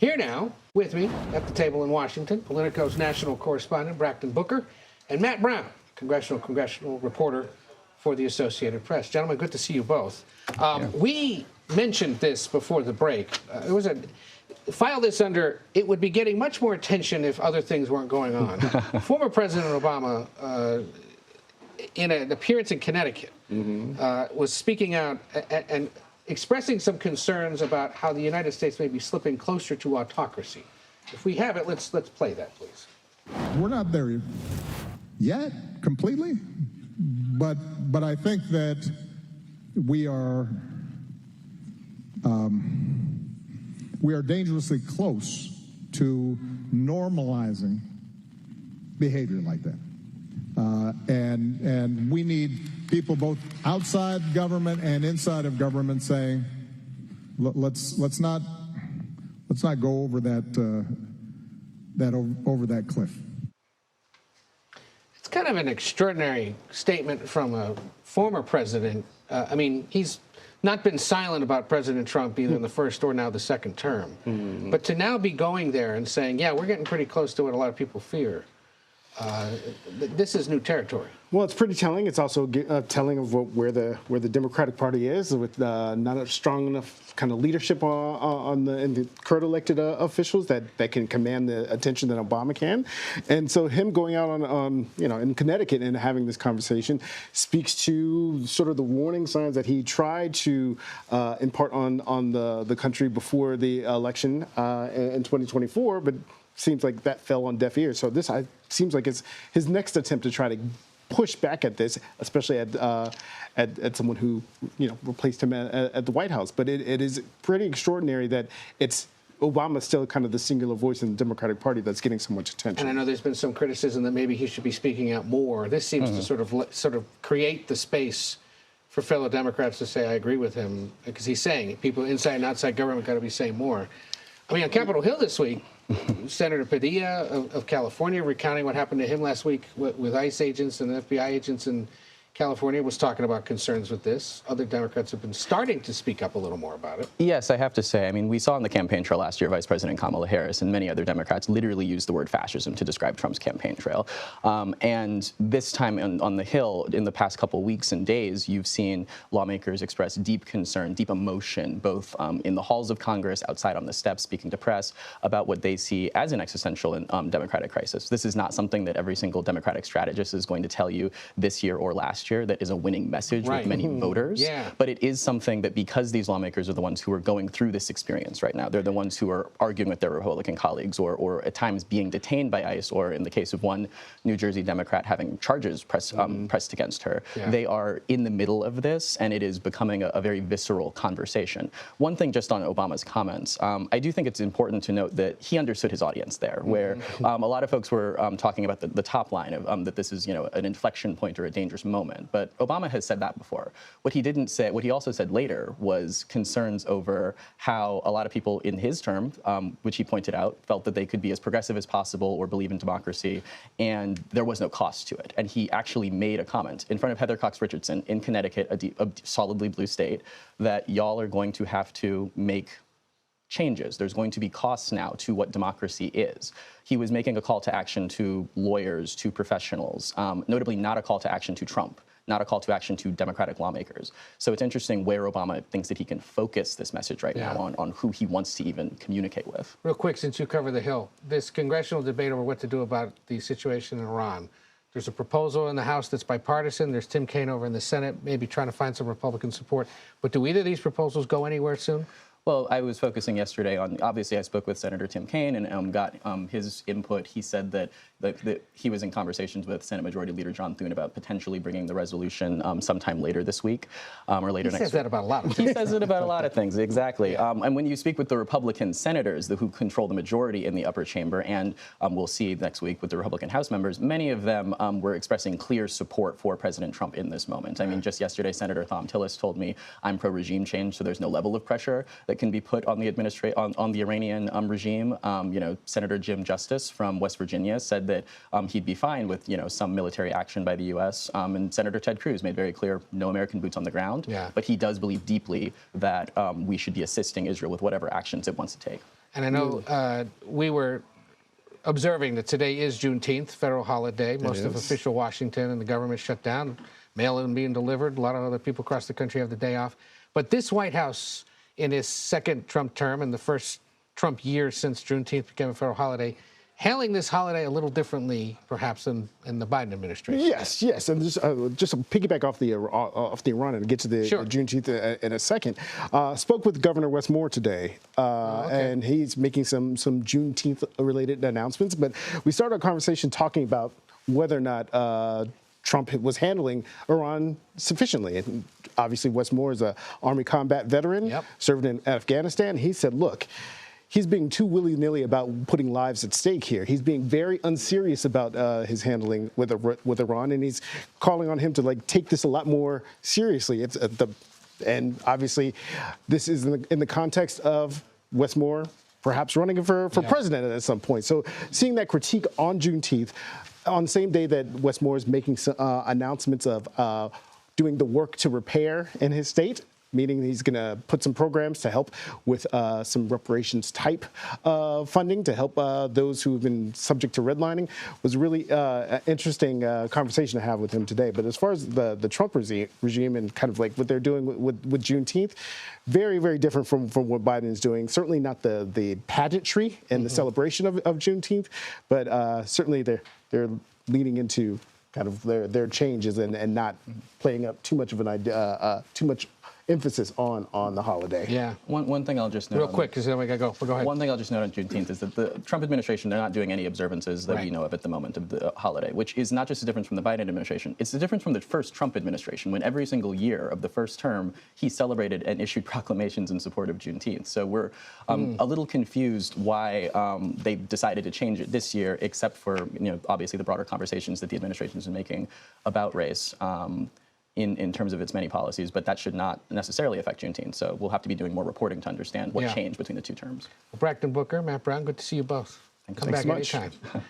Here now, with me at the table in Washington, Politico's national correspondent, Brakkton Booker, and Matt Brown, congressional reporter for the Associated Press. Gentlemen, good to see you both. We mentioned this before the break. File this under, it would be getting much more attention if other things weren't going on. Former President Obama, in an appearance in Connecticut, was speaking out and expressing some concerns about how the United States may be slipping closer to autocracy. If we have it, let's play that, please. We're not there yet, completely, but I think that we are dangerously close to normalizing behavior like that. And we need people both outside government and inside of government saying, let's not go over that cliff. It's kind of an extraordinary statement from a former president. I mean, he's not been silent about President Trump either in the first or now the second term. But to now be going there and saying, yeah, we're getting pretty close to what a lot of people fear, this is new territory. Well, it's pretty telling. It's also telling of where the Democratic Party is, with not a strong enough kind of leadership in the current elected officials that can command the attention that Obama can. And so him going out on in Connecticut and having this conversation speaks to sort of the warning signs that he tried to impart on the country before the election in 2024, but seems like that fell on deaf ears. So this seems like it's his next attempt to try to push back at this, especially at someone who replaced him at the White House. But it is pretty extraordinary that it's Obama still kind of the singular voice in the Democratic Party that's getting so much attention. And I know there's been some criticism that maybe he should be speaking out more. This seems to sort of create the space for fellow Democrats to say, I agree with him, because he's saying people inside and outside government got to be saying more. I mean, on Capitol Hill this week, Senator Padilla of California, recounting what happened to him last week with ICE agents and FBI agents in California, was talking about concerns with this. Other Democrats have been starting to speak up a little more about it. Yes, I have to say, I mean, we saw in the campaign trail last year, Vice President Kamala Harris and many other Democrats literally used the word fascism to describe Trump's campaign trail. And this time on the Hill, in the past couple weeks and days, you've seen lawmakers express deep concern, deep emotion, both in the halls of Congress, outside on the steps, speaking to press about what they see as an existential Democratic crisis. This is not something that every single Democratic strategist is going to tell you this year or last year that is a winning message with many voters. But it is something that, because these lawmakers are the ones who are going through this experience right now, they're the ones who are arguing with their Republican colleagues or at times being detained by ICE, or in the case of one New Jersey Democrat having charges pressed against her. They are in the middle of this, and it is becoming a very visceral conversation. One thing just on Obama's comments, I do think it's important to note that he understood his audience there, where a lot of folks were talking about the top line of that this is an inflection point or a dangerous moment. But Obama has said that before. What he didn't say, what he also said later, was concerns over how a lot of people in his term, which he pointed out, felt that they could be as progressive as possible or believe in democracy, and there was no cost to it. And he actually made a comment in front of Heather Cox Richardson in Connecticut, a solidly blue state, that y'all are going to have to make changes. There's going to be costs now to what democracy is. He was making a call to action to lawyers, to professionals, notably not a call to action to Trump, not a call to action to Democratic lawmakers. So it's interesting where Obama thinks that he can focus this message right now on who he wants to even communicate with. Real quick, since you cover the Hill, this congressional debate over what to do about the situation in Iran. There's a proposal in the House that's bipartisan. There's Tim Kaine over in the Senate, maybe trying to find some Republican support. But do either of these proposals go anywhere soon? Well, I was focusing yesterday on, obviously I spoke with Senator Tim Kaine and got his input. He said that he was in conversations with Senate Majority Leader John Thune about potentially bringing the resolution sometime later this week or later next week. He says that about a lot of things. He says it about a lot of things, exactly. And when you speak with the Republican senators who control the majority in the upper chamber, and we'll see next week with the Republican House members, many of them were expressing clear support for President Trump in this moment. I mean, just yesterday, Senator Thom Tillis told me, I'm pro-regime change, so there's no level of pressure that can be put on the on the Iranian regime. Senator Jim Justice from West Virginia said that he'd be fine with some military action by the U.S. And Senator Ted Cruz made very clear no American boots on the ground. But he does believe deeply that we should be assisting Israel with whatever actions it wants to take. And I know we were observing that today is Juneteenth, federal holiday. Most of official Washington and the government shut down, mail-in being delivered. A lot of other people across the country have the day off. But this White House, in his second Trump term and the first Trump year since Juneteenth became a federal holiday, handling this holiday a little differently, perhaps, than in the Biden administration. Yes, yes, and just to piggyback off the Iran and get to the Juneteenth in a second. Spoke with Governor Wes Moore today, and he's making some Juneteenth-related announcements. But we started a conversation talking about whether or not Trump was handling Iran sufficiently. And obviously, Wes Moore is an Army combat veteran, served in Afghanistan. He said, look, he's being too willy-nilly about putting lives at stake here. He's being very unserious about his handling with Iran, and he's calling on him to take this a lot more seriously. And obviously, this is in the context of Wes Moore perhaps running for president at some point. So seeing that critique on Juneteenth, on the same day that Wes Moore is making announcements of doing the work to repair in his state, meaning he's going to put some programs to help with some reparations type funding to help those who have been subject to redlining, was really an interesting conversation to have with him today. But as far as the Trump regime and kind of what they're doing with Juneteenth, very, very different from what Biden is doing. Certainly not the pageantry and the celebration of Juneteenth, but certainly they're leaning into kind of their changes and not playing up too much of an idea, too much emphasis on the holiday. Yeah. One thing I'll just note real quick, because then we got to go. But go ahead. One thing I'll just note on Juneteenth is that the Trump administration, they're not doing any observances that we know of at the moment of the holiday, which is not just a difference from the Biden administration. It's a difference from the first Trump administration, when every single year of the first term, he celebrated and issued proclamations in support of Juneteenth. So we're a little confused why they decided to change it this year, except for obviously the broader conversations that the administration has been making about race. In terms of its many policies, but that should not necessarily affect Juneteenth. So we'll have to be doing more reporting to understand what changed between the two terms. Brakkton Booker, Matt Brown, good to see you both. Come back so much. anytime.